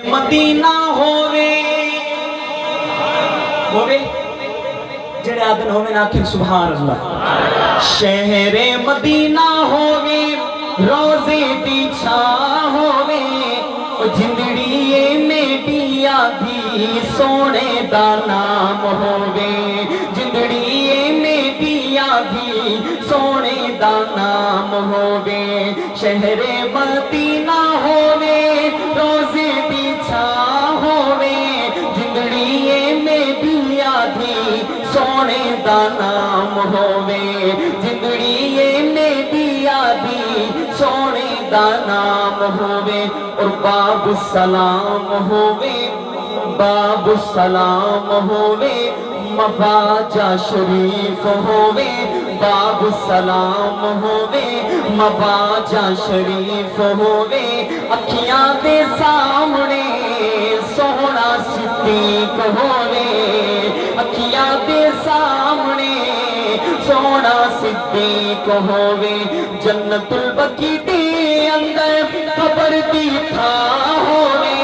مدینہ ہووے جڑے آدن ہووے ناکھن سبحان اللہ. شہر مدینہ ہووے روزے دی چھاں ہووے جندڑی میڈیا دی سونے دا نام ہووے جندڑی میڈیا دی سونے دا نام ہووے. شہر مدینہ ہووے روزے دی چھاں ہووے جندڑی میڈیا دی سونے دا نام ہووے جندڑی میڈیا دی سونے دا نام ہووے. اور باب السلام ہووے باب السلام ہووے مواجہ شریف ہووے باب السلام ہووے مواجہ شریف ہووے. اکھیاں دے سامنے سونا صدیق ہووے اکھیاں دے سامنے سونا صدیق ہووے. جنت البقیع دے اندر قبر دی تھاں ہووے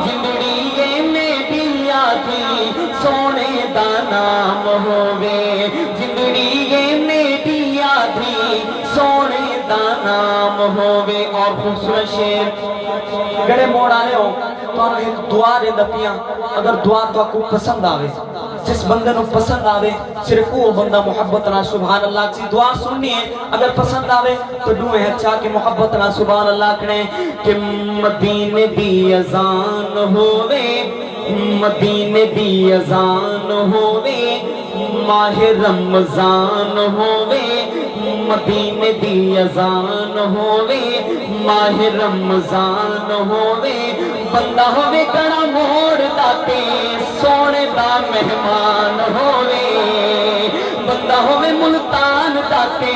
جندڑی میڈیا دی سونے دا نام ہووے جندڑی میڈیا دی سونے دا نام ہووے. اور خوبصورت شعر گڑے موڑ آنے ہو تو ایک دعا دے دپیاں اگر دعا تو کو پسند آوے جس بندے نو پسند آوے صرف وہ بندہ محبت نہ سبحان اللہ کی دعا سننی ہے. اگر پسند آوے تو دعویں اچھا کہ محبت نہ سبحان اللہ کنے کہ مدینے دی اذان ہووے مدینے دی اذان ہووے ماہ رمضان ہووے مدینے دی اذان ہووے ماہ رمضان ہووے. بندہ ہووے کڑا موڑ داتے سونے دا مہمان ہووے بندہ ہووے ملتان داتے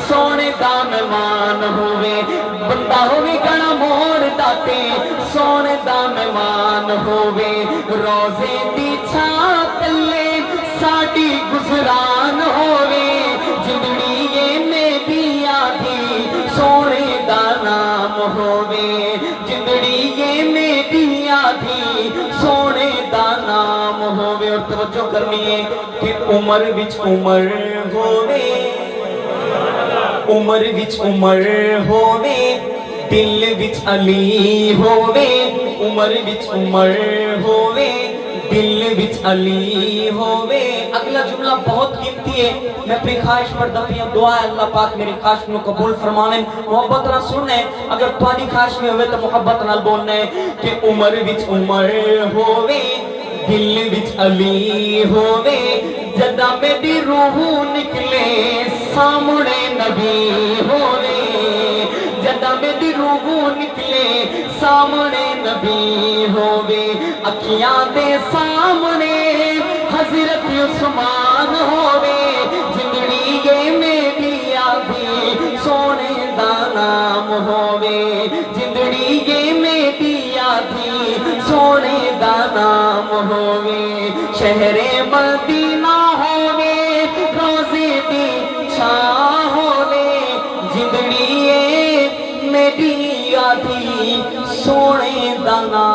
سونے دا مہمان ہووے بندہ ہووے کڑا موڑ داتے سونے دا مہمان ہووے. روزے دی چھاں تلے ساڈی گزران ہووے جندڑی میڈیا دی سونے دا نام ہووے جندڑی میڈیا دی سونے دا نام ہووے. اور توجہ کرنی ہے کہ عمر وچ عمر ہووے عمر وچ عمر ہووے دل وچ علی ہووے عمر وچ عمر ہووے دل وچ علی ہووے. اگلا جملہ بہت قیمتی ہے میں اپنی خواہش پر دپیاں دعا ہے اللہ پاک میری خواہش کو قبول فرماویں. محبت نہ سننے اگر تہاڈی خواہش میں ہوئے تو محبت نال بولنا ہے کہ عمر وچ عمر ہووے دل وچ علی ہووے جدا میری روح نکلے سامنے نبی ہووے جدا میری روح نکلے سامنے نبی ہووے. اکھیاں دے سامنے حضرت عثمان ہووے جندڑی میڈیا دی سونے دا نام ہووے جندڑی میڈیا دی سونے دا نام ہووے. شہر مدینہ ہووے روزے دی چھاں ہووے جندڑی میڈیا دی سونے دا نام